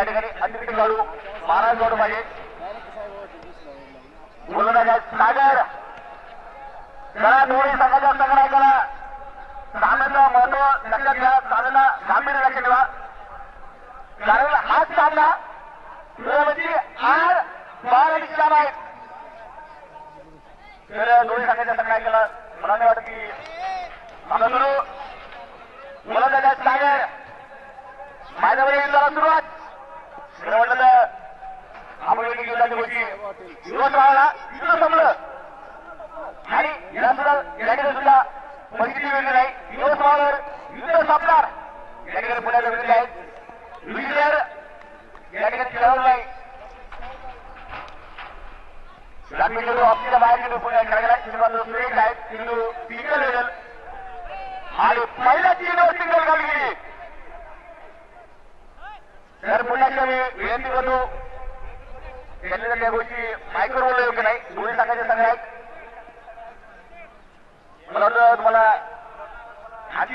या ठिकाणी अतिरिक्त खेळाडू महाराज गौड पाहिजे गोलंदाज सागर जरा दोन्ही संघाच्या संघनायकाला सामन्याचं महत्व लक्षात घ्या सामन्याला गांभीर्य लक्षात ठेवा कारण हाच सामना आर बार निशाण आहेत तर दोन्ही संघाच्या संघनायकाला मला नाही वाटत की आता सुरू गोलंदाज सागर माझ्यावर युद्धाला सुरुवात म्हटलं तर आपण युद्धाची गोष्टी दिवस राहिला युद्ध संपलं आणि या सुद्धा या ठिकाणी सुद्धा परिस्थिती वेगळी नाही दिवस राहिल्यावर युद्ध संपणार या ठिकाणी पुण्याच्या विरुद्ध आहेत विजयर या ठिकाणी खेळवलं नाही बॅडमिंटन ऑफिसच्या बाहेर चेंडू पुण्यात खेळायला चेंडू सुरेश आहेत चेंडू सिंगल लेवल आणि पहिल्या चेंडूवर सिंगल काढली गेली तर पुण्याच्या विनंती करतो त्यांनी त्या गोष्टी मायक्रो बोललं योग्य नाही दोन्ही संघाचे संघ आहेत मला वाटतं तुम्हाला आणखी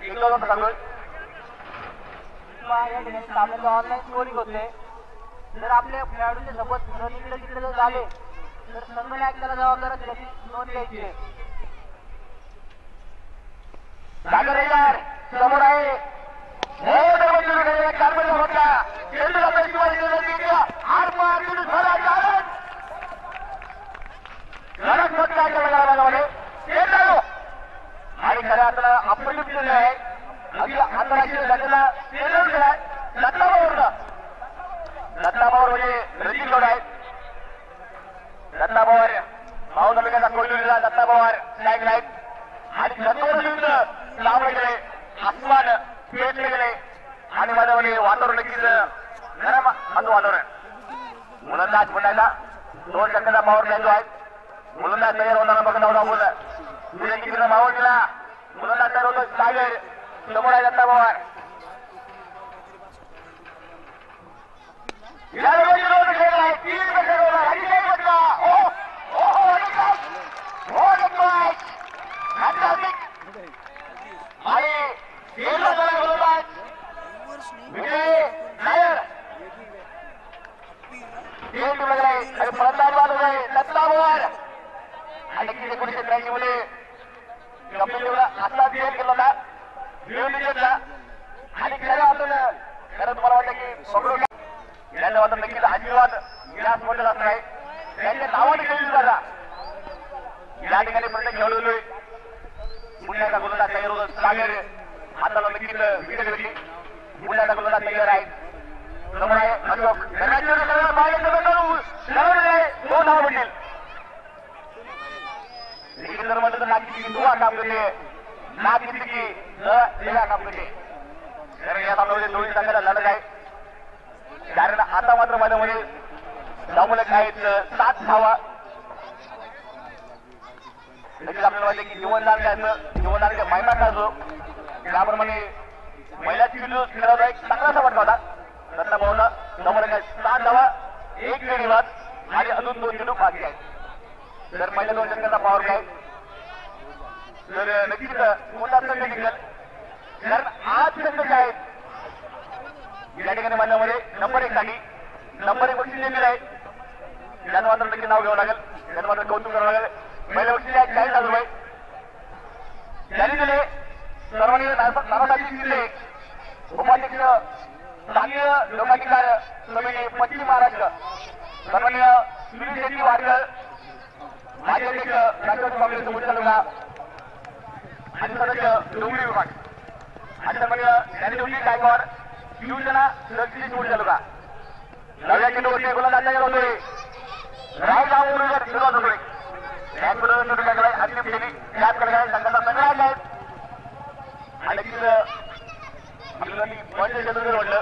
एक दोन सांगतोय या ठिकाणी सामन्याचं ऑनलाईन स्कोरिंग होते जर आपल्या खेळाडूंच्या सोबत इकडे तिकडे जर झाले तर संघनायक त्याला जबाबदार त्याची नोंद घ्यायची आहे समोर आहे कार्बन होता चेंडू आणि खऱ्या आता आपण केलेलं आहे अगदी आंतरराष्ट्रीय दर्जाला चेंडू खेळाय दत्ताभाऊला दत्ताभाऊ म्हणजे रजिक गौड आहेत दत्ताभावर भाऊ तालुक्याचा कोयलूरला दत्ताभावर स्ट्राईक आहेत आणि दत्तावर विरुद्ध लावले गेले आसमान पेटले गेले आणि माझ्यामध्ये वातावरण नक्कीच गरम असं वातावरण मुलंदाज म्हणायला 2 टक्क्याचा पावर खेळतो आहे मुलंदाज तयार होताना बघत होता बोलला तुझ्या कितीला मावळ दिला मुलंदाज तयार होतो सागर समोर आहे दत्ता पवार आणि 1983 मध्ये आपल्याला असा खेळ केला होता घेतला आणि खरं आपण खरं तुम्हाला वाटतं की याच्या वाटत नक्कीच आशीर्वाद विलास मोठे असणार आहे त्यांच्या नावाने खेळली जाता या ठिकाणी प्रत्येक खेळलोय पुण्याचा गोलंदाज तयार होत सागर हाताला नक्कीच विकेट घेतली पुण्याचा गोलंदाज तयार आहे समोर आहे अशोक दोन धावा म्हणतील जर म्हटलं तर नागरिक दुवा काम करते नागरिक काम करते कारण या सामन्यामध्ये दोन्ही संघाला लढत आहे कारण आता मात्र माझ्यामध्ये धावलक आहेत 7 धावा नक्कीच आपल्याला वाटतं की जीवनदान घ्यायचं जीवनदान मायमा असो त्याप्रमाणे महिलाची खेळाचा एक चांगलासा फटका होता दत्ता भाऊला समोर 7 धावा 1 गडी बाद आणि अजून 2 चेंडू बाकी आहेत तर पहिल्या 2 षटकाचा पॉवर काय तर नक्कीच मोठा संघ निघेल कारण आज संघ जे आहेत या ठिकाणी माझ्यामध्ये नंबर 1 साठी नंबर 1 बक्षीस दिलेलं आहे त्यानं मात्र नक्की नाव घ्यावं लागेल त्यानं मात्र कौतुक करावं लागेल पहिल्या बक्षीस आहे 40,000 रुपये त्यांनी दिले सर्वांनी नानासाहेब दिले उपाध्यक्ष स्थानीय लोकाधिकार समिती पश्चिम महाराष्ट्र सन्माननीय सुनील शेट्टी वाडकर माजी अध्यक्ष राष्ट्रवादी काँग्रेसचे मुख्य तालुका आणि सदस्य डोंगरी विभाग आणि सन्माननीय ज्ञानेश्वरी गायकवाड शिवसेना सरचिटणीस मुख्य तालुका नव्या चेंडूवरती गोलंदाज तयार होतोय रायगाव उमेदवार सुरुवात होतोय बँक अंतिम फेरी त्याचकडे संघाचा संग्रह आहेत आणि पंच चतुर्वेद म्हटलं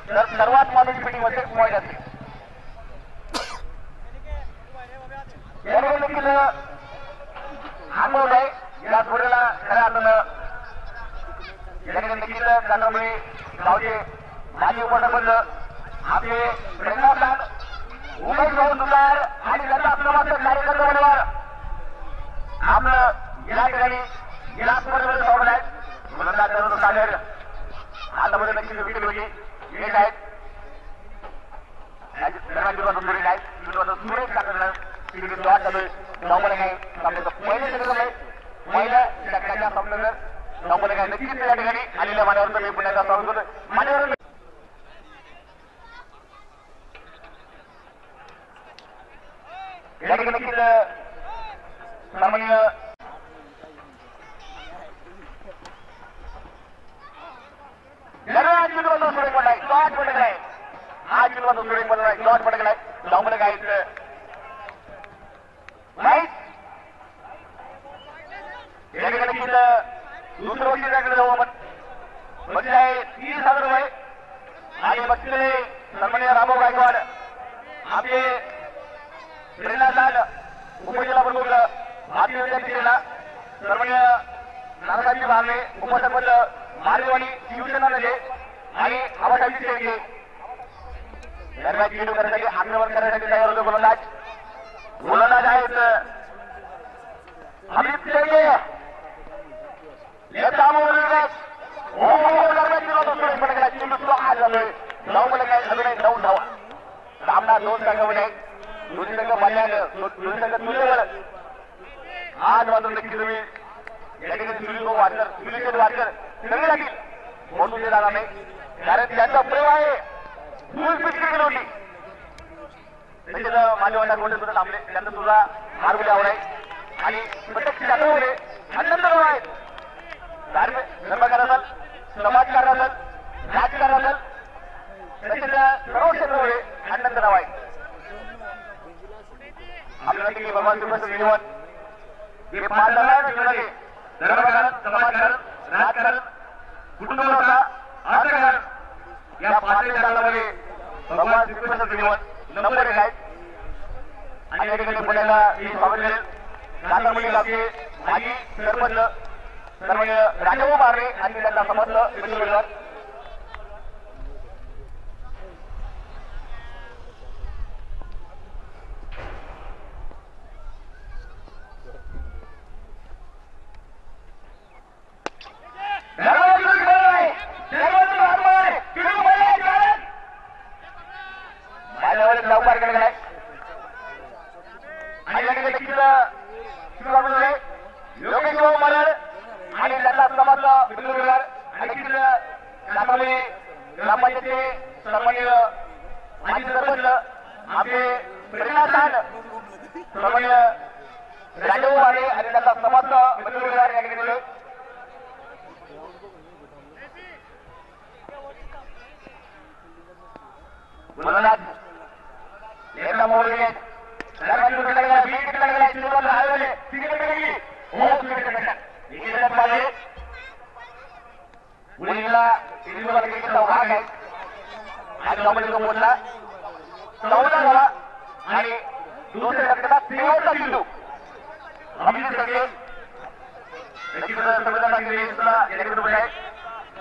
तर सर्वात महत्वाची मीटिंग मध्ये पॉईंट असते देखील थांबवलं आहे या थोड्याला खऱ्या अर्थानं नक्कीच त्यामुळे गावचे माजी उपसरपंच आपले प्रेरणादान उमेश भाऊ दुधार आणि त्याचा समाजक कार्यकर्ता बरोबर आपलं या ठिकाणी गिलास स्पर्धेमध्ये सहभाग आहेत गोलंदाज सागर हातामध्ये नक्कीच विकेट होती येत आहेत दरम्यान सुरेश आहे सुरेश टाकलं तिकडे डॉट चालू आहे धावपणे काय पहिले सगळं पहिल्या षटकाच्या संपल्यानंतर धावपणे काय नक्कीच या ठिकाणी आलेल्या मान्यवरचं मी पुण्याचा स्वागत करतो मान्यवर या ठिकाणी नक्कीच सामान्य सुरेश पडलाय डॉट पडलाय हा किलो सुरेश पडलाय डॉट पडलाय धावपणे काय या ठिकाणी दुसरं बक्षीस जाऊ आपण बक्षीस आहे 30,000 रुपये आणि बक्षीस सन्माननीय रामभाऊ गायकवाड आपले प्रेरणादान उपजिल्हा प्रमुख भारतीय विद्यार्थी सेना सन्माननीय नानासाहेब भावने उपसरपंच मारेवाडी शिवसेना नजे आणि आबासाहेब शेळके दरम्यान चेंडू करण्यासाठी आक्रमण करण्यासाठी तयार होतो गोलंदाज आहेत अमित शेळके सामना 2 संघामध्ये दोन्ही संघ पाल्यानं दोन्ही संघ तुल्यवर आज मात्र नक्की तुम्ही या ठिकाणी सुनील वाडकर सगळे लागतील म्हणून ते जाणार नाही कारण त्यांचा प्रेम आहे फुल पिच क्रिकेट होती त्याच्यात माझ्या वाटा गोटे सुद्धा थांबले त्यांचा तुझा मार्गुली आवड आहे आणि प्रत्येक क्षेत्रामध्ये अनंत नाव आहेत धर्मकार असेल समाजकार असेल राजकारण असेल त्याच्या सर्व क्षेत्रामध्ये अनंत नाव आहे आपल्याला की भगवान श्रीकृष्ण जीवन हे पाच जीवनाचे धर्मकारण समाजकारण राजकारण कुटुंब अर्थकारण या पाचही काळामध्ये भगवान श्रीकृष्ण जीवन नंबर 1 आहेत आणि या ठिकाणी पुण्याला मी स्वागत करेल सातारमणी गावचे माजी सरपंच सन्माननीय राजाभाऊ मारे आणि त्यांना समजलं मित्रमंडळ लवकर केलेला आहे आणि या ठिकाणी योगेश भाऊ मराळ आणि त्यांना समजलं मित्रमंडळ आणि सातारमणी ग्रामपंचायतचे सन्माननीय माजी सरपंच आपले प्रेरणादान सन्माननीय राजाभाऊ मारे आणि त्यांना समजलं मित्रमंडळ या ठिकाणी गोलंदाज लेफ्ट मोड आहे दरम्यान सुरेश लागला विकेट लागला सुरुवात हायवेले विकेट गेली हो विकेट लागला विकेट पाहिजे मुलीला इंडिविज्युअल क्रिकेटचा भाग आहे आणि कबड्डी बोलला 14 झाला आणि दुसऱ्या षटकात 13चा चेंडू अभिजित सगळे नक्कीच संविधान केले सुद्धा याकडे आहे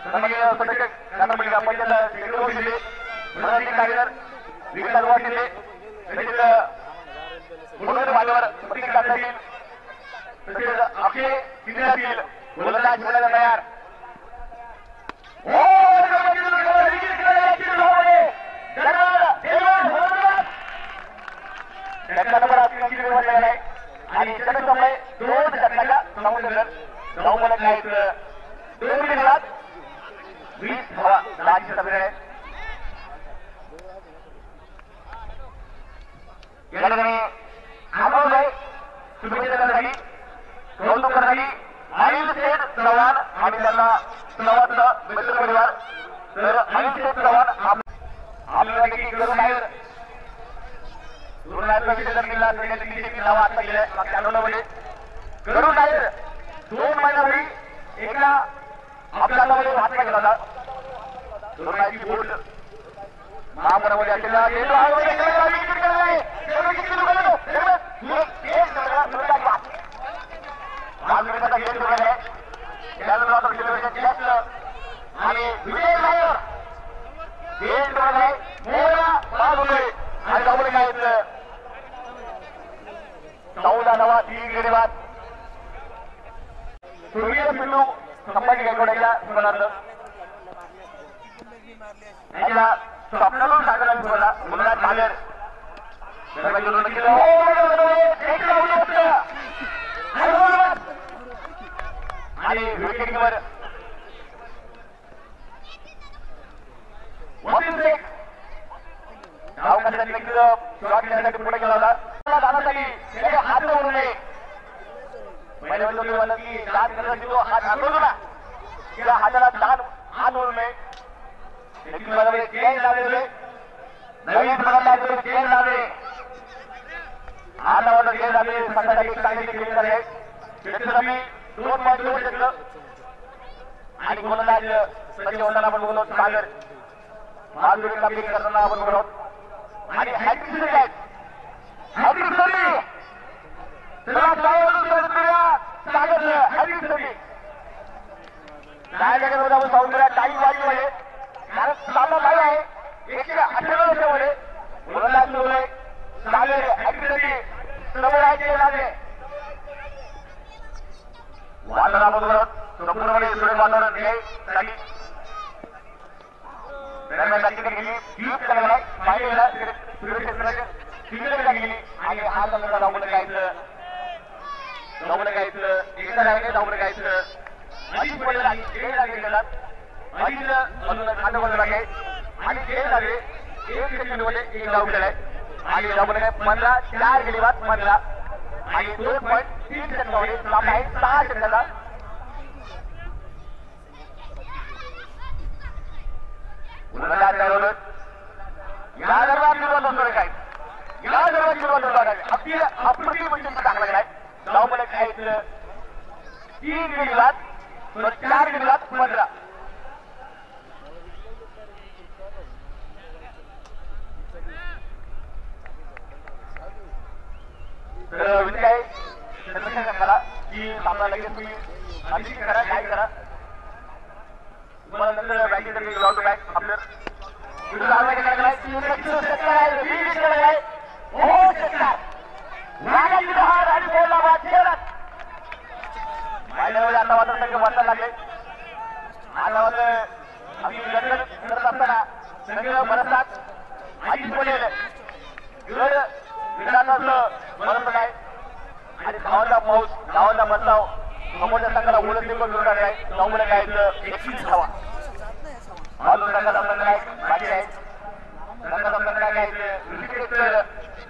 सन्माननीय सदस्य नानामणी ग्रामपंचायत सेक्रेटरी दिले मराठी कार्यकर विकास वाटिले म्हणून माझ्यावर प्रतीक काढता येईल तसेच अक्षय जिल्ह्यातील गोलंदाज बोलायला तयार आणि षटकामुळे 2 षटकाच्या समावेश धावफलक आहेत 2 मिनिटात 20 धावा 10 षटक आहे या ठिकाणी आमोल आहे शुभेच्छा देण्यासाठी कौतुक करण्यासाठी अनिल शेठ चव्हाण आणि त्यांना चव्हाणचा मित्रपरिवार तर अनिल शेठ चव्हाण आपल्याला देखील करून आहे रुग्णालयाचा विजय केला त्याची नावं आता गेल्या मागच्या आठवड्यामध्ये करून आहे 2 महिन्यापूर्वी एका अपघातामध्ये हातला गेला होता रुग्णालयाची बोट महापुरामध्ये असलेला आणि विजय नायर आणि जाऊन काय 14 धावा 3 गडी बाद सूर्य पिल्लू संभाजी गायकवाडच्या स्मरणार्थ याच्या स्वप्नातून सागराला मुलाला चालेल आणि विकेटकीपर वसीम शेख धावकांसाठी नक्कीच शॉट घेण्यासाठी पुढे गेला होता जाण्यासाठी हात वळू नये पहिल्या वेळी म्हणलं की दान करण्यासाठी तो हात हलवतो ना त्या हाताला दान हात वळू नये नक्कीच माझ्याकडे चेंज लावले नवीन प्रकारचे चेंज लावले हातावर चेंज लावले संघासाठी चांगली क्रिकेट झाले त्याच्यात मी 2 पॉईंट घेऊन घेतलं आणि गोलंदाज सचिन होताना आपण बोललो सागर माधुरी कामगिरी करताना आपण बोललो आणि हॅट्रिक आहेत हॅट्रिक सरी सागर हॅट्रिक सरी काय जगामध्ये आपण साऊंड करा टाईम वाजूमध्ये कारण सामना काय आहे 118 वर्षामध्ये गोलंदाज सुरू सागर हॅट्रिक सरी समोर आहे लागले वातावरणाबरोबर संपूर्णपणे सुरेख वातावरण हे झाली गेली यूज करायला पाहिजेला सुरेश क्षेत्राच्या क्रिकेटला गेली आणि हा संघ धावलं गायचं एकदा राहिले धावलं गायचं अजित पडेल आणि खेळ लागले गेला अजित अजून खातं बदल आहे आणि खेळ लागले 1 सेकंडमध्ये 1 धाव केलाय आणि धावलं काय 15 4 गेली बाद 15 आणि 2.3 सेकंदामध्ये सामना आहे 6 सेकंदाचा गोलंदाज ठरवलं या दरम्यान निर्बंध सुरू काय या दरम्यान निर्बंध लागावे अगदी अप्रतिम म्हणजे चांगला गेलाय धावलं काय 3 गेली बाद 4 गेली बाद 15 तर विनंती आहे संघाला की सामना लगेच तुम्ही अधिक करा काय करा तुम्हाला नंतर बँकेतर्फे ग्राउंड टू बॅक आपलं आता मात्र संघ वाचायला लागले आता मात्र आम्ही गडगड करत असताना संघ बरसतात आधीच बोलेल बरसत आहे आणि धावांचा पाऊस धावांचा बदलाव समोरच्या संघाला ओळख देखील जोडणार आहे धावलं काय 21 धावा अजून संघाचा संघ बाकी आहे संघाचा संघ काय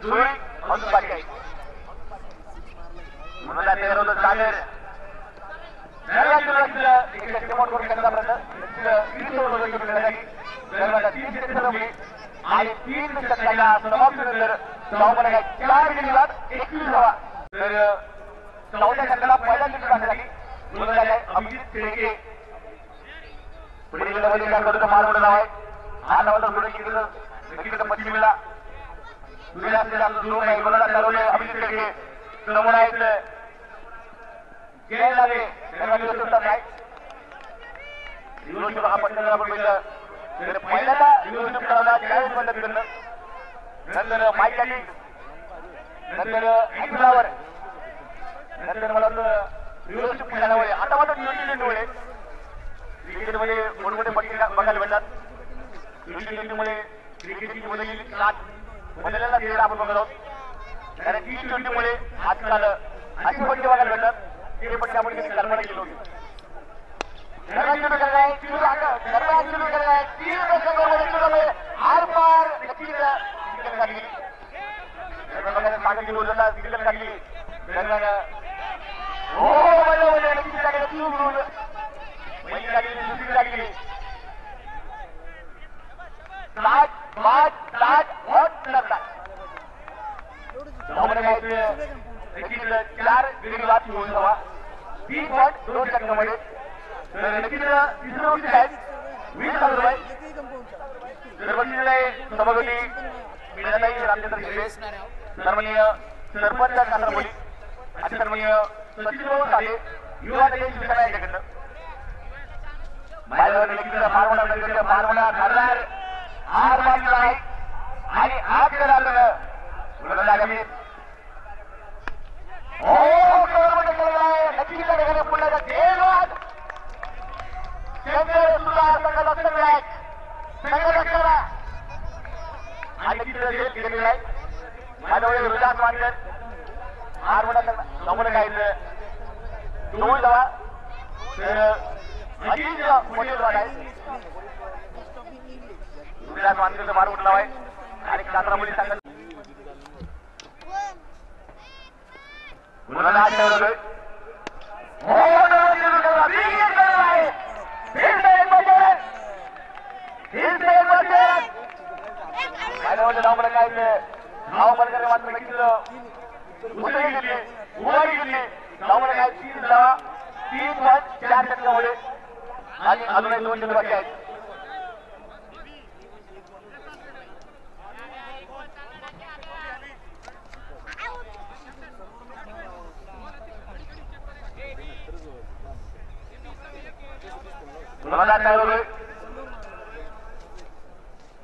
जोडी अजून बाकी आहे म्हणून त्याच्यावर सागर आणि 3 षटकाला समाप्त नंतर 4 गेली बाद 21 धावा तर चौथ्या षटकाला पहिला विकेट टाकण्यासाठी गोलंदाज आहे अभिजित शेळके पुढील गटामध्ये त्या करूचा माल मोठा नाव आहे हा नावाचा जोडे केलं विकेट पश्चिमेला दुसऱ्या असलेला जोड आहे गोलंदाज ठरवले अभिजित शेळके समोर आहेत जय लागे नाही रिव्होल्यूशन हा पटकन आपण बघितलं तर पहिल्यांदा रिव्होल्यूशन करायला त्यावेळेस बंद करणं नंतर माईक कॅटिंग नंतर अँगलावर नंतर मला रिव्होल्यूशन खेळण्यामुळे आता मात्र न्यूझीलंडमुळे क्रिकेटमध्ये मोठमोठे पट्टे बघायला भेटतात न्यूझीलंडमुळे क्रिकेटची बदललेला चेहरा आपण बघत आहोत कारण T20मुळे आजकाल अशी पट्टे बघायला भेटतात ते पट्टे आपण कधी कल्पना केली होती दरम्यान सुरू करणार आहे दरम्यान सुरू करणार आहे 3 दशकांमध्ये आर पार नक्कीच क्रिकेट काढली मागे रोजला क्रिकेट काढली दरम्यान हो बरोबर नक्कीच काढली पहिली काढली दुसरी काढली हॉट लागतात नक्कीच 4 गेली बाद घेऊन जावा 3.2 सेकंदामध्ये तर नक्कीच तिसरं बक्षीस आहे 20,000 रुपये तर बक्षीस आहे सभापती मीनाताई रामचंद्र शिंदे सन्माननीय सरपंच कासारबोली आणि सन्माननीय सचिन साधे युवा दलित शिक्षण यांच्याकडनं माझ्यावर नक्कीच फार मोठा खासदार हार मानला आहे आणि आज गोलंदाज आहे हो कवरमध्ये केलेला आहे नक्कीच त्या ठिकाणी पुन्हा धन्यवाद सुद्धा संघ लक्ष मिळाला आणि नक्कीच केलेला आहे वाटलं आठ मोठा नमुने काय दोन दवा तर अजित मोठी वाट आहे दुसऱ्या मानकरचं मार उठला आहे आणि कात्रा मुली सांगत मुलांना आज ठेवलं नाव काय नाव बरकर मात्र उतरी गेली उभारी गेली नाव काय 3 धावा 3 पॉईंट 4 षटकामध्ये आणि अजूनही 2 षटक बाकी आहेत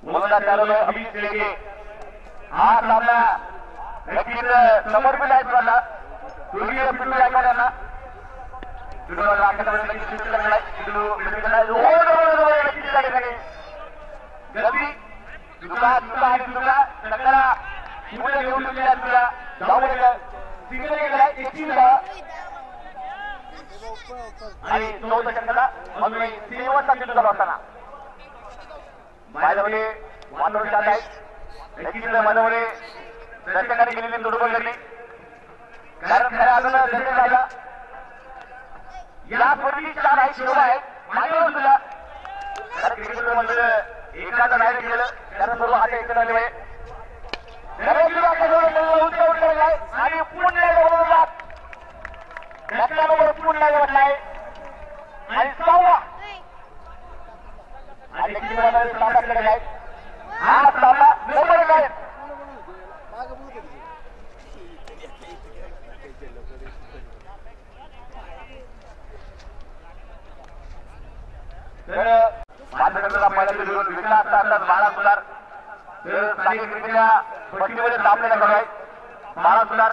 मुलांना चालवलं अभिजित लेके हा सामना नक्कीच समर्पित आहे तुम्हाला तुर्गीय पिंटू गायकवाड यांना पिंटूला आकाशामध्ये नक्कीच सुरू करणार पिंटू नक्कीच ठिकाणी गर्दी तुला आणि तुला सगळ्याला पुढे घेऊन तुला तुला जाऊ सिंगल गेलाय 31 धावा आणि 14 षटकाला अजूनही शेवटचा चेंडू चालू असताना माझ्यामध्ये वातावरण शांत आहे नक्कीच माझ्यामध्ये दर्शकांनी केलेली तोडफोड करणे कारण खऱ्या अर्थानं दर्शक राहिला या स्पर्धेची 4 आहे शोभा आहे मागे तुला कारण क्रिकेट मध्ये एकाचं नाही केलं कारण सर्व हात एकत्र आले पाहिजे आणि पुन्हा नंबर पुन्हा म्हटलाय आणि 6वा आणि सामनाकडे आहे हा सामना नंबर काय तर माझ्याकडे पहिल्यांदा विरोध विकला असतात 12 सुधार तर सांगितलं क्रिकेटच्या पट्टीमध्ये सामने करत आहेत 12 सुधार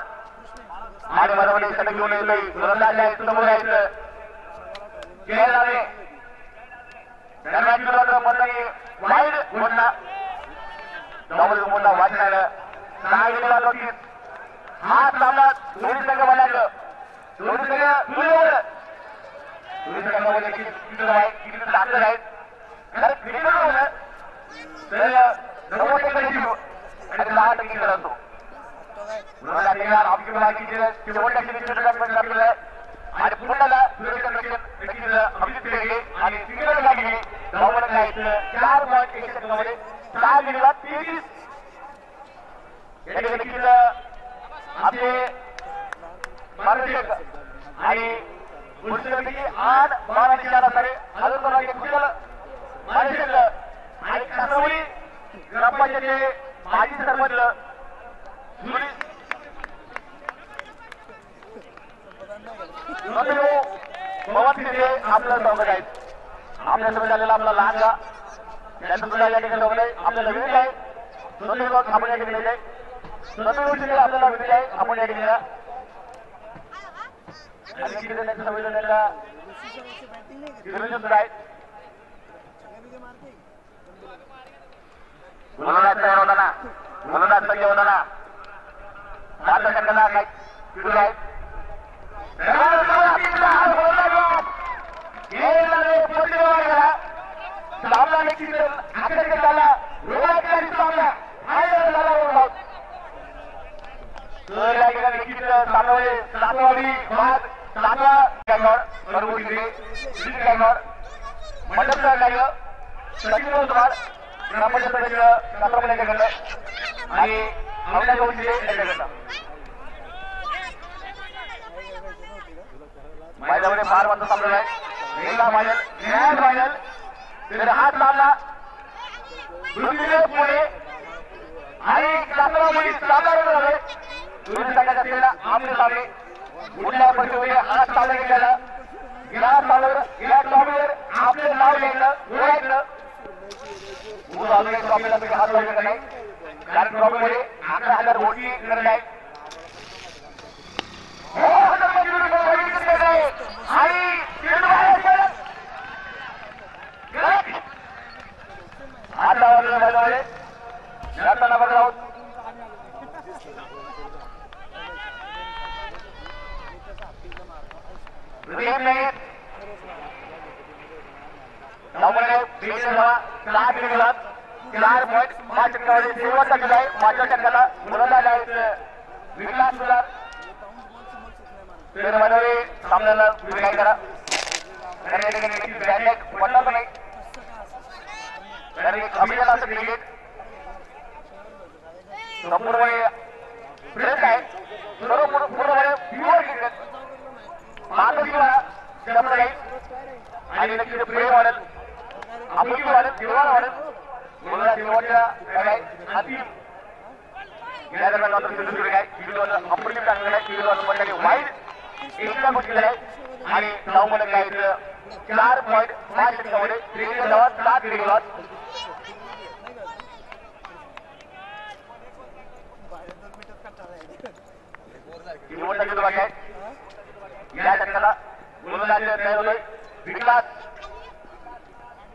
आणि माझ्यामध्ये षटक घेऊन येतोय गोलंदाज आहेत समोर आहेत खेळ झाले दरम्यान बंदगी वाईड मोडला डबल मोडला वाचणार 6 गेलेला नोटीस हा सामना दोन्ही संघ बनायचं दोन्ही संघ तुझ्यावर दोन्ही संघामध्ये किती ताकद आहेत कारण क्रिकेट होतं तर 90% आणि 10% करतो आणि पुण्याला अभिजित लेके आणि सिंगल लागली धावण जायचं 4 पॉईंट 1 षटकामध्ये 6 गेलेला 33 या देखील आपले मार्गदर्शक आणि पुरुषांपैकी 8 बारांची 4 असावे अजून कोणाचे कुशल मार्गदर्शक आणि कासवली ग्रामपंचायतीचे माजी सरपंच पवन तिथे आपलं स्वागत आहे आपल्या समोर झालेला आपला लहान गा त्याचं सुद्धा या ठिकाणी स्वागत आहे आपल्याला विनंती आहे स्वतः आपण या ठिकाणी आहे स्वतः आपल्याला विनंती आहे आपण या ठिकाणी आणि त्यांच्या संविधानाला सुद्धा आहेत गोलंदाज तयार होताना गोलंदाज सज्ज होताना 5 सेकंदाला काय सुरू आहेत सामना नक्कीच आकर्षक झाला रोमांचकारी सामना झाला तर या ठिकाणी नक्कीच सामनामध्ये 7वावी बाद 7वा गायकवाड परभूती गायकवाड मंडपचा कार्य सचिन कुमार ग्रामपंचायत सदस्य कात्रपणे यांच्याकडनं आणि अविनाश गोविंदे यांच्याकडनं माझ्यामध्ये फार वाजता सामना आहे मेगा फायनल ग्रँड फायनल तर हा सामना पुणे आणि कात्रपणे सामना झालाय दोन्ही संघात असलेला आपले सामने पुढल्या परिस्थितीमध्ये हा सामना घेतलेला या सामन्यावर या ट्रॉफीवर आपले नाव लिहायचं ओळखायचं अजून एक ट्रॉफीला तुम्ही हात लावू शकत नाही कारण ट्रॉफीमध्ये 11,000 वोटी करत आहेत आता टीम नाही नंबर 4 दिवसात 4 पॉईंट 5 टक्क्यामध्ये शेवटचा दिला आहे. 5व्या टक्क्याला गोलंदाज आहेत विकास सुधार मध्ये सामन्याला काय करा पडणार नाही अभियान असं क्रिकेट संपूर्णपणे फ्रेश आहे. सर्व पूर्णपणे प्युअर क्रिकेट मानवी वाढेल आणि नक्कीच प्रेम वाढेल आपुलकी वाढेल जिव्हाळा वाढेल मुलाला शेवटच्या अंतिम या दरम्यान मात्र सिंधुदुर्ग आहे किलोचं अप्रतिम टाकलेलं आहे किलोचं म्हणजे वाईट एकदा बसलेलं आहे आणि धावमध्ये काय 4 पॉईंट 5 टक्क्यामध्ये 3 धावा 7 गडी बाद शेवटचा चेंडू बाकी आहे. या टक्क्याला गोलंदाज तयार होतोय विकास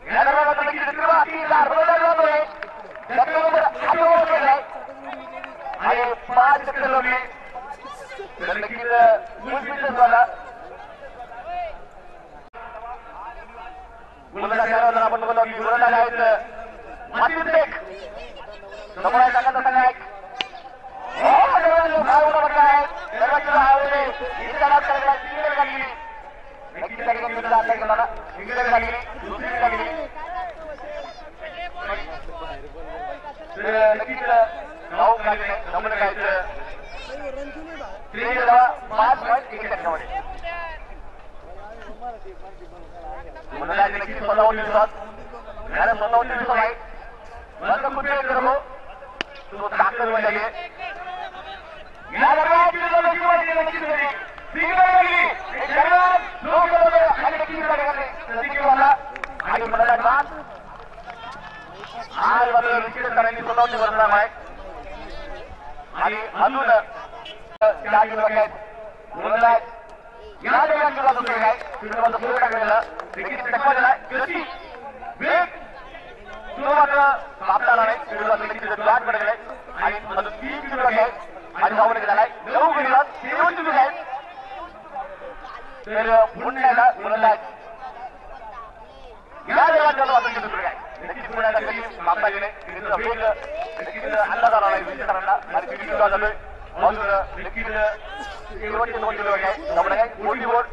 या दरम्यान मात्र नक्कीच 3 गोलंदाज होतोय नंबर 8 केलाय आणि 5 टक्के लोकले तर नक्कीच झाला गोलंदाज तयार होताना आपण बघतो की गोलंदाज आहेत मातीन शेख समोर टाकायचा संघ आहे नक्कीच नाव काढले नंबर काय 5 पॉईंट 1 टक्क्यामध्ये गोलंदाज नक्कीच 57 दिवसात 57 दिवसात आहे बंद कुठे करतो तो ताकद वाढली या दरम्यान नक्कीच आणि मला आज मात्र निश्चित करायची स्वतःची बदनाम आहे आणि अजून गोलंदाज या दरम्यान केला दुसरे काय फिल्डमध्ये सुरू टाकलेला निश्चित टक्का दिला गती वेग तो मात्र सापडाला नाही फिल्डमध्ये निश्चित ब्लॉक पडलेला आहे आणि अजून 3 किलो आहे आणि धावणे गेला आहे 9 गडीला शेवटची चूक आहे तर पुण्याला गोलंदाज या देवाला मात्र किती चूक आहे नक्कीच पुण्याला कधी मापता गेले तिथं वेग नक्कीच अंदाज आला नाही विजेकरांना आणि किती किलो झालोय अजून नक्कीच शेवटचे 2 किलो आहे धावणे काय मोठी बोर्ड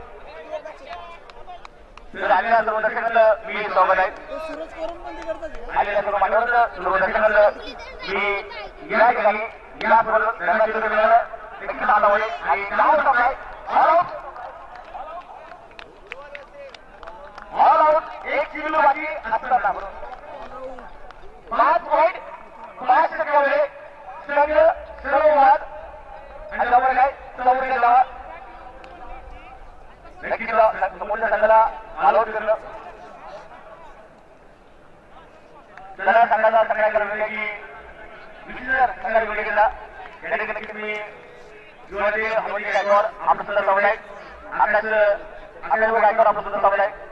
तर आलेल्या सर्व दर्शकांना मी स्वागत आहे आलेल्या सर्व मान्यवर सर्व दर्शकांना मी या ठिकाणी या नक्कीच आला होईल आणि नाव आहे ऑल आउट 1 किलो बाकी असताना 5 पॉईंट 5 टक्क्यामध्ये संघ सर्व वाद आणि जवळ काय चौकडे लावा नक्कीच समोरच्या संघाला ऑल आउट करणं त्याला संघाचा सगळ्या करण्यासाठी की विशेष संघाला वेळ गेला या ठिकाणी नक्कीच मी युवाचे हवाई गायकवाड आपलं सुद्धा सवय आहे आकाश गायकवाड आपलं सुद्धा सवय आहे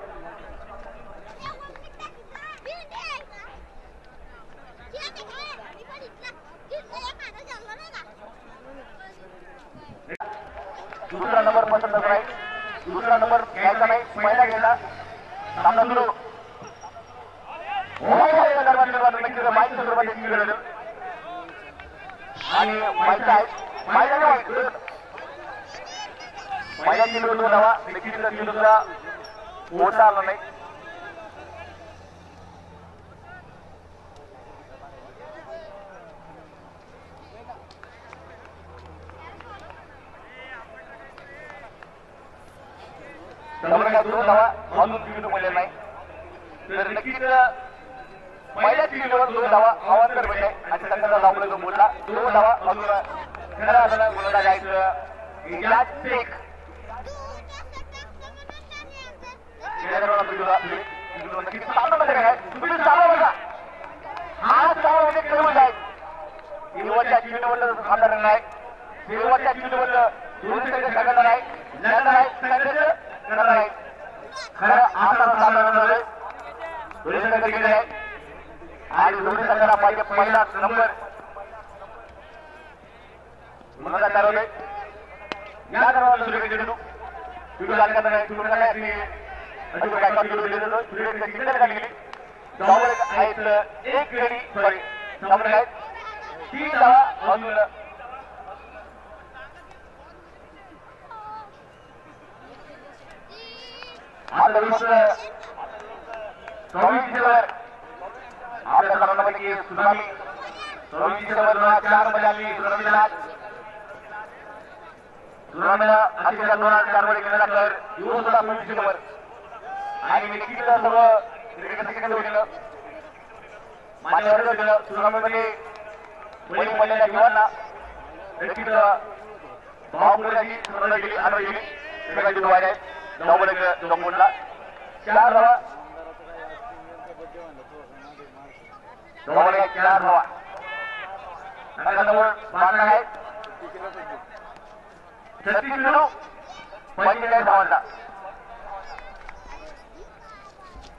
दुसरा नंबर पसंत नाही दुसरा नंबर घ्यायचा नाही पहिला घ्यायला सामना सुरू बाईक सुरुवात आणि पहिला किलो तो नवा नक्कीच किलोचा मोठा आला नाही अजून किलो मिळले नाही तर नक्कीच पहिल्याच किलोवर 2 धावा अवांतर मिळते आणि संघाचा धावला जो बोलला 2 धावा अजून खरा गोलंदाज आहेत इलाज शेख नक्कीच सामनामध्ये काय तुम्ही चालू बघा हा सामना करून जाईल शेवटच्या किलोवर साधारण नाही शेवटच्या किलोवर दोन्ही संघ संघाला नाही लढणार आहे संघर्ष करणार आहे खरं आता सामना दोन्ही संघ गेले आहे आणि दोन्ही संघाला पाहिजे पहिला नंबर मला तयार होते या दरम्यान सुरू चेंडू सुरू झाले का नाही सुरू झाले आणि अजून काय काम सुरू दिलं सुरू किती खाली गेली डावले आहेत एक गडी सॉरी डावले आहेत 3 धावा अजून आता विश्व 24 डिसेंबर आपल्या सर्वांपैकी सुनामी 24 डिसेंबर 2004 मध्ये आली सुनामीला अतिशय 2004 मध्ये गेलेला तर दिवस होता 24 डिसेंबर आणि मी नक्कीच सर्व क्रिकेट होईल मान्यवर दिलं सुनामीमध्ये बळी पडलेल्या जीवांना नक्कीच भावपूर्णाची श्रद्धांजली आदर केली सगळ्यांची दुवाने आहेत जम्मूला 4 धावा 4 धावा नंतर मारणार आहे 36 किलो 45 धावांचा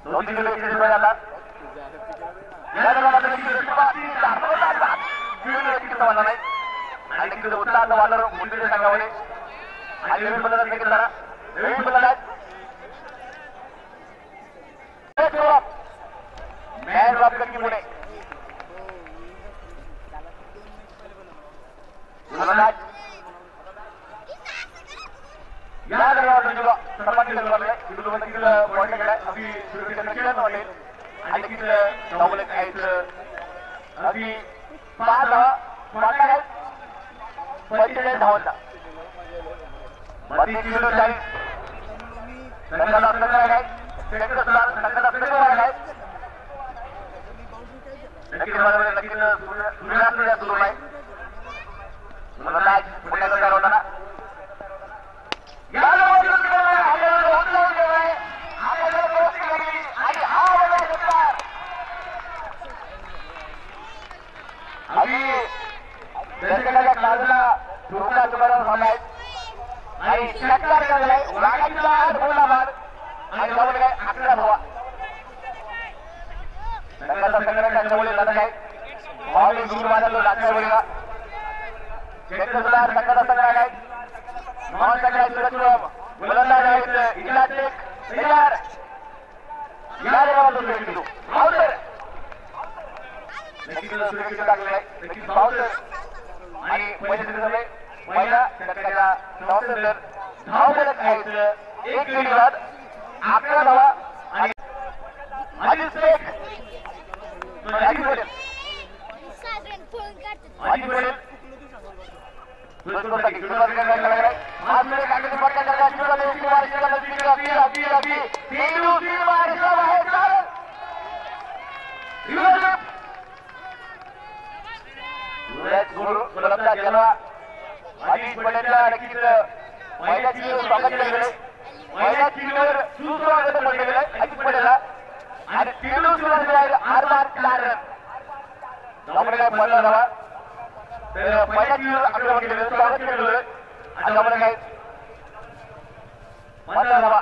2 किलो 21 झाला या दरम्यान नाही आणि तिथे उत्साह वादळ मुंडे संघामध्ये आणि नवीन बदल देखील झाला नवीन बदल आहेत मॅच ड्रॉप करकी पुणे या दरम्यान सर्वात पॉईंट केला अगदी सुरक्षित आणि तिथं डावले आहेत अगदी 5 धावा मारणार आहेत 45 धावांचा 32 किलो 40 संघाला संघाला आहे संघाला संघाला आहे नक्कीच सूर्यास्त सुरू आहे मॅच पुण्याचा तयार होताना दर्शकाच्या बाजूला टोकला तुकाराम झाला आहे आणि षटकार झालाय वाघाचा बोला मार आणि जवळ काय 11 धावा संघाचा संघटना जवळ लढत आहे भावनी दूर बाजूला लागणार बोलला क्षेत्रसुद्धा संघाचा संघटना आहे महासंघात सुरक्षित गोलंदाज आहेत इलाटेक तयार या देवाला सुरक्षित भावतर नक्कीच सुरक्षित टाकलेला आहे नक्कीच भावतर आणि पहिल्या षटकाच्या नंतर धाव करत आहेत 1 गडी बाद 11 धावा आणि आदिल शेख आदिल पटेल अजित पटेलला नक्कीच पहिल्या चीनवर स्वागत केलं गेलं पहिल्या चीनवर सुस्वागत म्हटलं गेलं अजित पटेलला आणि चीनवर सुरुवात 4 रन त्यामुळे काय पहिला धावा तर पहिल्या चीनवर आक्रमण केलं स्वागत केलं गेलं आणि त्यामुळे काय पहिला धावा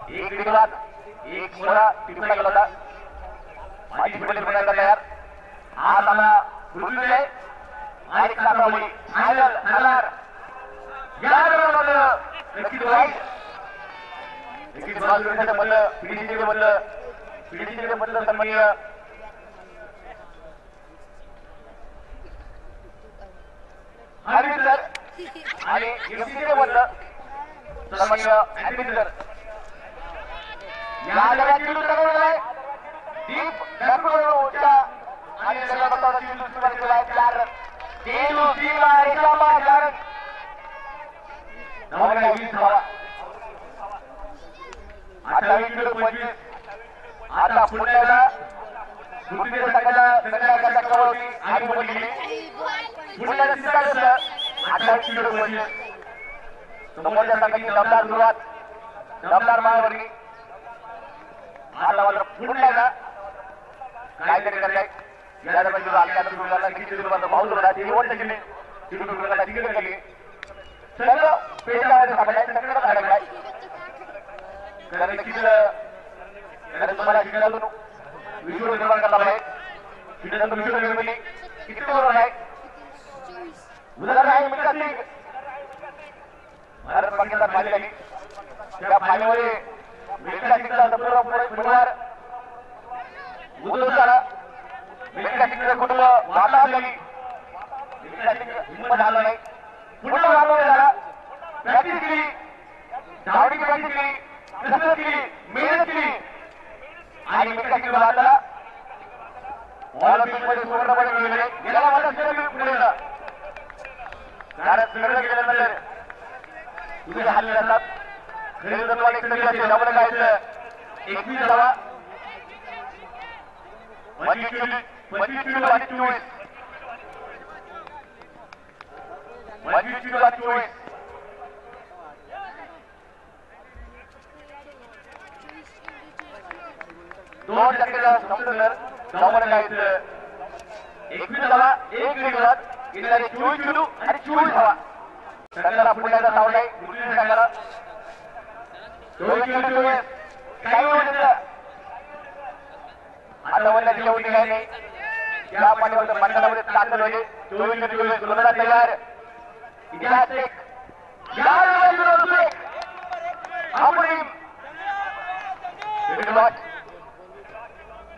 1 गडी बाद 1 मोठा टिपका केला होता अजित पटेल बनायला तयार हा सामना पृथ्वी आहे आणि कासामुळे फायनल झाणार या दरम्यान नक्कीच वाईट नक्कीच बाजूच्या मधलं पीडीसीचे मधलं सन्माननीय हरवीर सर आणि एमसीचे मधलं सन्माननीय ॲडमिन सर या दरम्यान चेंडू टाकलेला आहे दीप डॅकोच्या आणि त्याच्याबरोबर चेंडू सुरुवात केला आहे 4 रन चेंडू सीमा रेषामा 4 रन नंबर 20 धावा 28 किलो 25 आता पुण्याला दुसऱ्या संघाच्या कवर होती आणि बोल गेली पुण्याला सिद्धार्थ 28 किलो 25 समोरच्या संघाची दमदार सुरुवात दमदार मारवर्गी आता मात्र पुण्याला काहीतरी करताय या दरम्यान आल्या तुला किती दिवसाचा पाऊस होता ती निवड केली तिथून तुला तिकीट केली सगळं पेटामध्ये सापडलाय सगळं अडकलाय कारण नक्कीच कारण तुम्हाला शिकायला विश्व निर्माण करणार आहे शिकायला विश्व निर्मिती किती बरोबर आहे उदाहरण आहे मिळतात भारत पाकिस्तान मालिका त्या फायनलमध्ये मेटकाशिकचा संपूर्ण परिवार उद्धव झाला. मेटकाशिकचं कुटुंब वातावरण झाली. हिंमत झालं नाही. पुन्हा वातावरण झाला. प्रॅक्टिस केली, धावडीची प्रॅक्टिस केली, कसरत केली, मेहनत केली आणि मेटकाशिक वाताला ऑलिम्पिकमध्ये सुवर्णपदक मिळवले. याला माझा सगळं पुढे येतं. कारण सगळं केल्यानंतर तुम्ही हल्ले असतात. खरेदी तत्वाने एक संधी असते. डबल गायचं 21 धावा 25 चेंडू आणि 24 2 टक्केचा समजून डबल गायचं 21 धावा 1 विकेट गेल्याने 24 चेंडू आणि 24 धावा. संघाला पुण्याचा सावला आहे. दुसरी संघाला 24 काही होत आता वल्ल्याची शेवटी काही नाही. या पाठीवर मैदानामध्ये ताकद होते. 24 गुलंदा तयार. इतिहास एक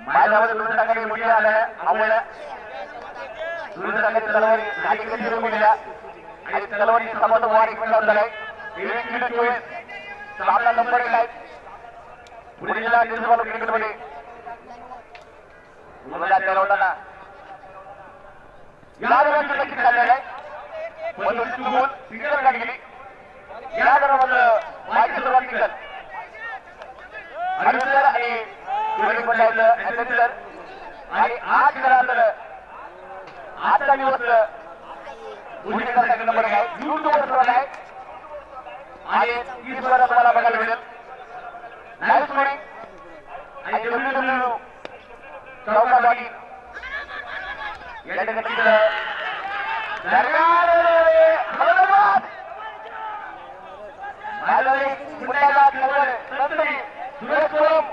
मैदानामध्ये दोन संघाने मुली आल्या आवडल्या. दोन संघाची तलवारी खाली फिरून गेलेल्या आणि तलवारी समाज वार एकमेकावर झालाय. 24 सामना नंबर 1 आहे. पुणे जिल्हा देशपाल क्रिकेटमध्ये गुलंदा तयार होताना या दरम्यान नक्कीच झालेला आहे. पण गोल सिंगल गाडी गेली. या दरम्यान माहिती सुरुवात निघाल हरिसर आणि पंचायत आणि 8 घरानंतर आजचा दिवस पुणे नंबर आहे. युट्यूबवर सुरुवात आहे आणि 30 वर्षात तुम्हाला बघायला मिळेल. लाईव्ह स्टोरी आणि WW चौकासाठी या ठिकाणी पुण्याला सुरेश कोलम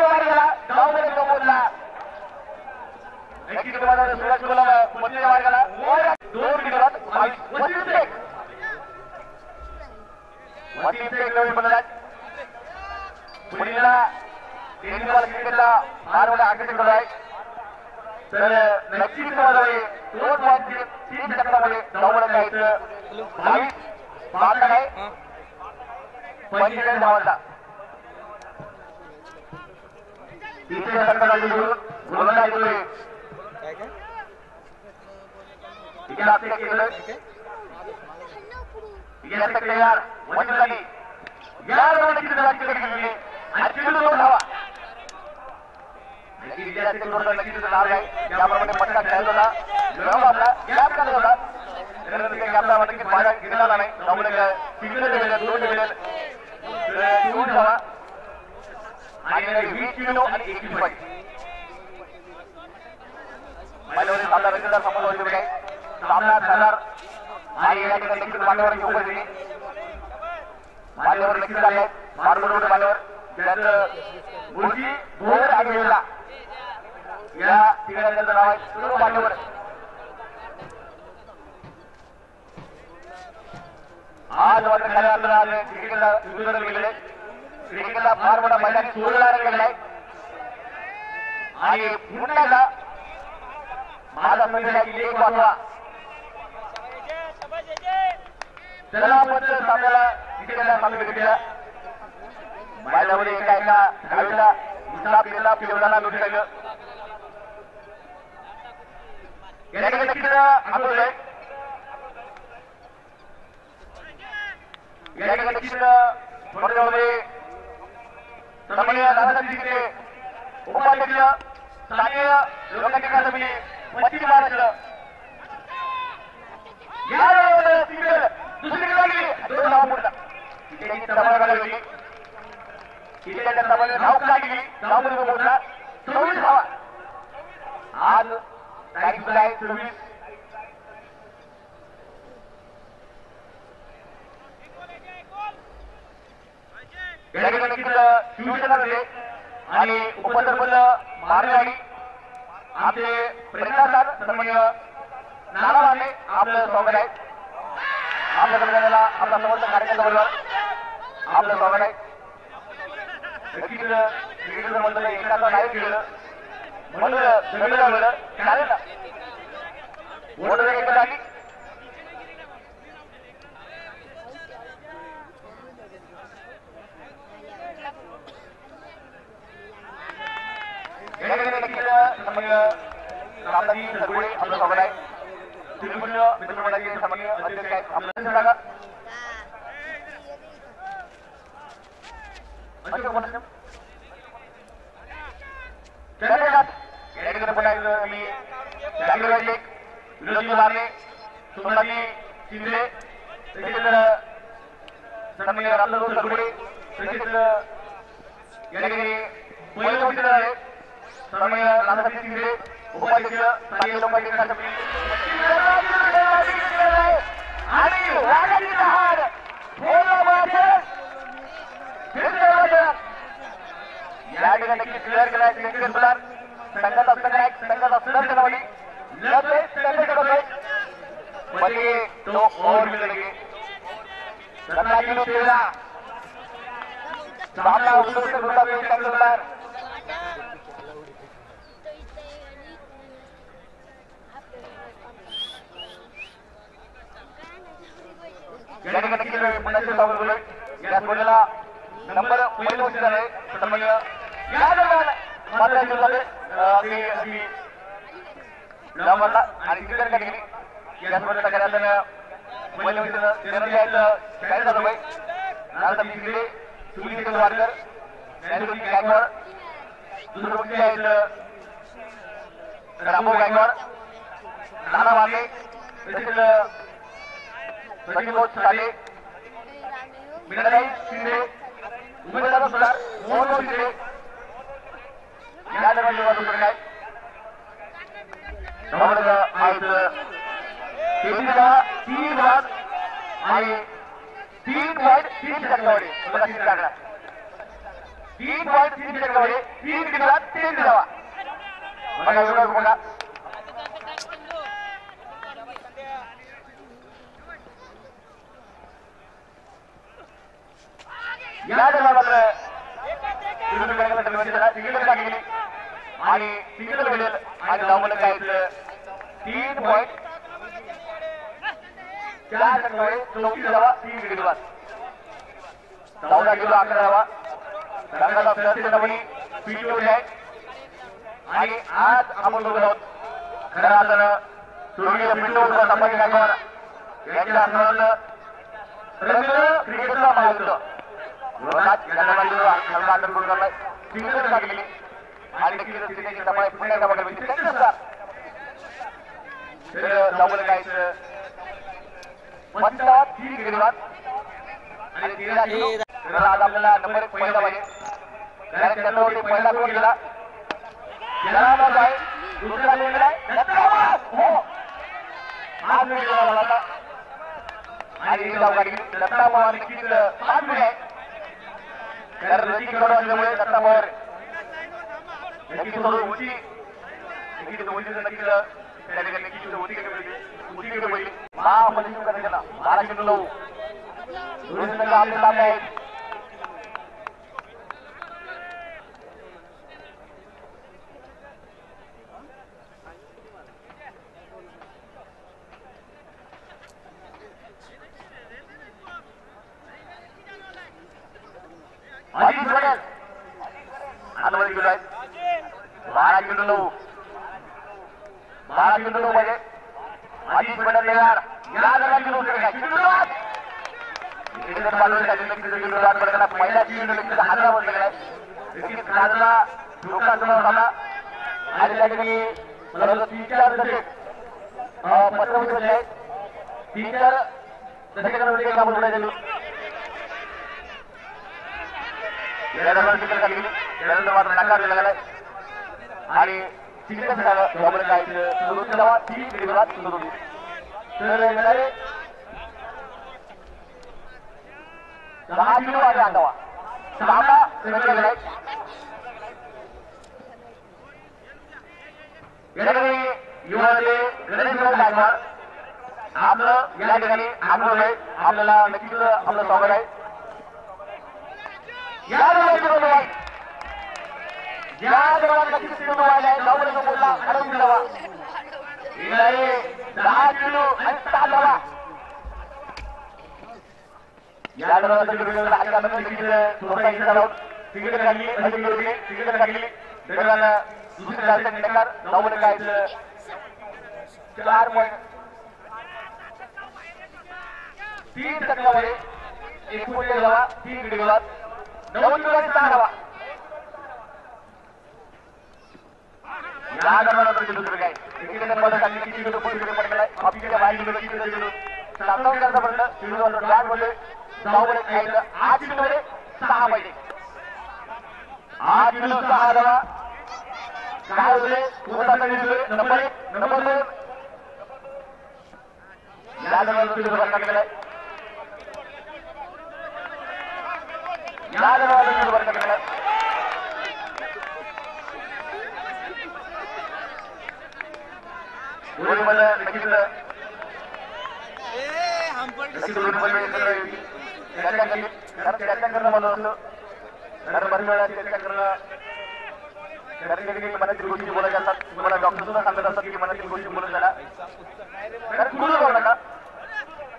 वार गेला. गावमध्ये कमवला सुरेश कोलम वार गेला. 2 विकेटात 22 नवीन बनवतात. पुण्याला टेनिसबॉल क्रिकेटला फार मोठा आकर्षण करतो आहे. तर नक्कीच माझ्याकडे 2.3 सेकंदामध्ये धावलं जायचं 22 मारला आहे 45 धावांचा. तिसऱ्या षटकासाठी गोलंदाज येतोय. इतिहास केलं इतिहास तयार म्हणजे झाली. या नक्कीच गेली आणि 2 धावा. नक्कीच नाव आहे. त्याप्रमाणे पटका खेळायचा होता. आपला गॅप काढला होता. गॅपला नक्कीच बाहेर गेलेला नाही. त्यामुळे सिंगल मिळेल 2 मिळेल 2 धावा आणि 20 चेंडू आणि 21 पॉईंट. पहिल्यामध्ये सामना रंगतदार समोर आहे. सामना ठरणार आणि या ठिकाणी नक्कीच मान्यवरांची उपस्थिती मान्यवर नक्कीच आले आहेत. मार्गोड मान्यवर ज्यांचं मुलगी भोर आगेला या ठिकाणी त्यांचं नाव आहे. सर्व मान्यवर आज मात्र खऱ्या क्रिकेटला सुधारण गेलेले. क्रिकेटला फार मोठा मैदानी सोडला गेलेला आहे आणि पुण्याला माझा संदेश आहे की 1 वाजवा सलामत सामन्याला क्रिकेटला सामील केला. मैदानामध्ये एका धावेला हिसाब केला फिरवताना लुटलं. या ठिकाणी नक्कीच आंदोलन आहे. या ठिकाणी नक्कीच स्पर्धेमध्ये सन्माननीय दादासाहेब जिंकले उपाध्यक्ष स्थानीय लोकसंख्या समिती पश्चिम महाराष्ट्र या दुसरीकडे लागली 2 धावा मोडला. त्यांची सभा काढली होती. तिथे त्यांच्या सभाने धाव काढली. धावमध्ये मोडला 24 धावा. आज तारीख आहे 24. या ठिकाणी नक्कीच शिवसेना आणि उपसरपंच मारवाडी आपले प्रेरणादार सन्माननीय नाना माने आपलं स्वागत आहे. आपल्या आपला समर्थ कार्यकर्त्याबरोबर आपलं स्वागत आहे. नक्कीच क्रिकेट म्हणलं एकाचा नाही केलं म्हणून चालेल ना मोठं एकच आली रामदाजी सरगुळे आपलं स्वागत आहे त्रिपुण्य मित्रमंडळाचे सन्माननीय अध्यक्ष आहेत आपलं सांगा मी जागीरवाडी विनोदजी मारणे सोमनाथजी शिंदे तसेच सन्माननीय रामदास सरगुळे तसेच या ठिकाणी पहिलं ऑफिसर आहे सन्माननीय रामदास शिंदे उपाध्यक्ष स्थानीय लोकांचे आणि वाघाची लहान या ठिकाणी नक्की क्लिअर केला आहे व्यंकटेश मुलार संघात असताना एक संघात असताना मध्ये तो ओव्हर मिळले तेरा सामना उत्कृष्ट होता व्यंकटेश मुलार या ठिकाणी नक्की पुण्याचे सावध बोलले या स्पर्धेला नंबर पहिलं वस्तू आहे सन्माननीय या दरम्यान मात्र आणि क्रिकेट कॅटेगरी या स्पर्धेला करण्यात पहिलं वस्तू देण्यात यायचं 40,000 रुपये नारायण शिंदे सुनील वाडकर ज्ञानज्योती गायकवाड दुसरं बक्षीस यायचं रामभाऊ गायकवाड नाना वाघे तसेच सचिन साले मीनाबाई शिंदे उमेदवार सुधार मोहन शिंदे या दरम्यान निवडणूक आहे तीन वाद आणि 3.3 टक्केवारी 3.3 टक्केवारी 3 गिरवात 3 गिरावा बघा एवढं बघा या दरम्यान मात्र सिंगल टाकली आणि सिंगल मिळेल आणि धावलं काय 3.4 टक्केवारी 34 धावा 3 गिरवात 14 किलो 11 धावा रंगाला प्रत्येकाने पीटीओ आहे आणि आज आपण बघत आहोत खऱ्या अर्थानं स्वर्गीय पिंटू संभाजी गायकवाड यांच्या आंदोलन रंगलं क्रिकेटचा महायुद्ध सिंगल लागलेली आणि नक्कीच टपाय पुन्हा एका बघायला मिळते त्याच्यानुसार धावलं काय 3 गिरवात आणि 13 किलो आज आपल्याला नंबर 1 पहिला पाहिजे त्याच्यावरती पहिला गोल गेला आहे दुसरा गोल गेलाय आज मी गेला मला आणि ही धाव काढली दत्ता पवार नक्कीच 5 गुण आहे कारण रसिककडे असल्यामुळे दत्ता पवार नक्कीच थोडं उंची नक्कीच नक्कीच त्या ठिकाणी नक्कीच उंचीकडे पहिली महापरिश्रम करण्यात गेला 12-9 दोन्ही संघ आपले सामने आहेत अजित पटेल आतमध्ये गेलो आहेत 12-9 मध्ये अजित पटेल तयार या दरम्यान पहिल्या हादरा बसलेला आहे हादरा धोका झाला आणि त्या ठिकाणी 3-4 दशक पत्रवृत्त बसले आहेत 3-4 दशकांमध्ये काम होणार त्यानंतर मात्र नकार दिला गेलाय आणि सिंगल झालं काय 3 गिरवात तर मिळाले 10 किलो आहे अंदावा 6 गेलाय या ठिकाणी युवाचे गणेशराव गायकवाड आपलं या ठिकाणी आगमन आहे आपल्याला नक्कीच आपलं स्वागत आहे या या दरम्यान नक्कीच चेंडू व्हायला आहे धावण्याचा बोलला अडवून धावा 10 चेंडू आणि 7 धावा या दरम्यान चेंडूला हल्ला थोडा इजा लावून तिकडे लागली अधिक तिकडे लागली दरम्यान दुसरी धावचा निकाल धावलं काय 4 पॉईंट 3 टक्क्यामध्ये 1 धावा 3 गडी 9 चेंडू आणि 6 धावा या दरम्यान दुसरं काय तिकडे पडत आणि किती चेंडू पुढे पडलाय आपल्या बाहेर चेंडू सातावून करता पडलं चेंडूवर बॅट मध्ये धावलं काय 8 चेंडूमध्ये 6 पाहिजे 8 चेंडू 6 धावा काय होते नंबर 1 नंबर 2 या दरम्यान चेंडू वर टाकलाय या दरम्यान चेंडू वर टाकलाय गोलमध्ये नक्कीच चर्चा करणं मला असतं कारण बऱ्याच वेळा चर्चा करणं मनातील गोष्टी बोलायच्या असतात तुम्हाला डॉक्टर सुद्धा सांगत असतात की मनातील गोष्टी बोलून झाला कारण कुठं बोलू नका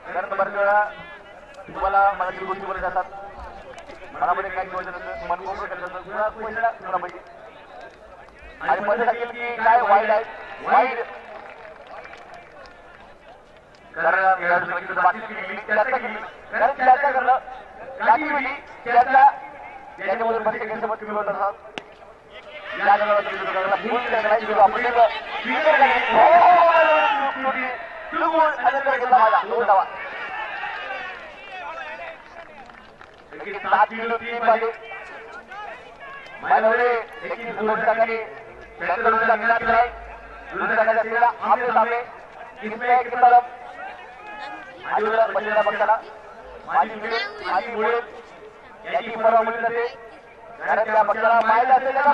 कारण बऱ्याच वेळा तुम्हाला मनातील गोष्टी बोलायच्या असतात मनामध्ये काय गोष्ट असतं मन मोकळं करत असतं तुला पैसा तुला पाहिजे आणि मध्ये सांगेल की काय वाईट आहे वाईट कारण बातचीत केली चर्चा केली कारण चर्चा करणं ऍक्टिव्हिटी चर्चा याच्यामधून बरेच गैरसमज कमी होत असतात या जगाला पूर्ण करायला आपण धावा 7 चेंडू 3 पाहिजे आपल्या सामने इसमें एक तरफ आजूला बसलेला पक्षाला माझी मुळे याची परवा मिळत असते कारण त्या पक्षाला पाहिलं असेल त्याला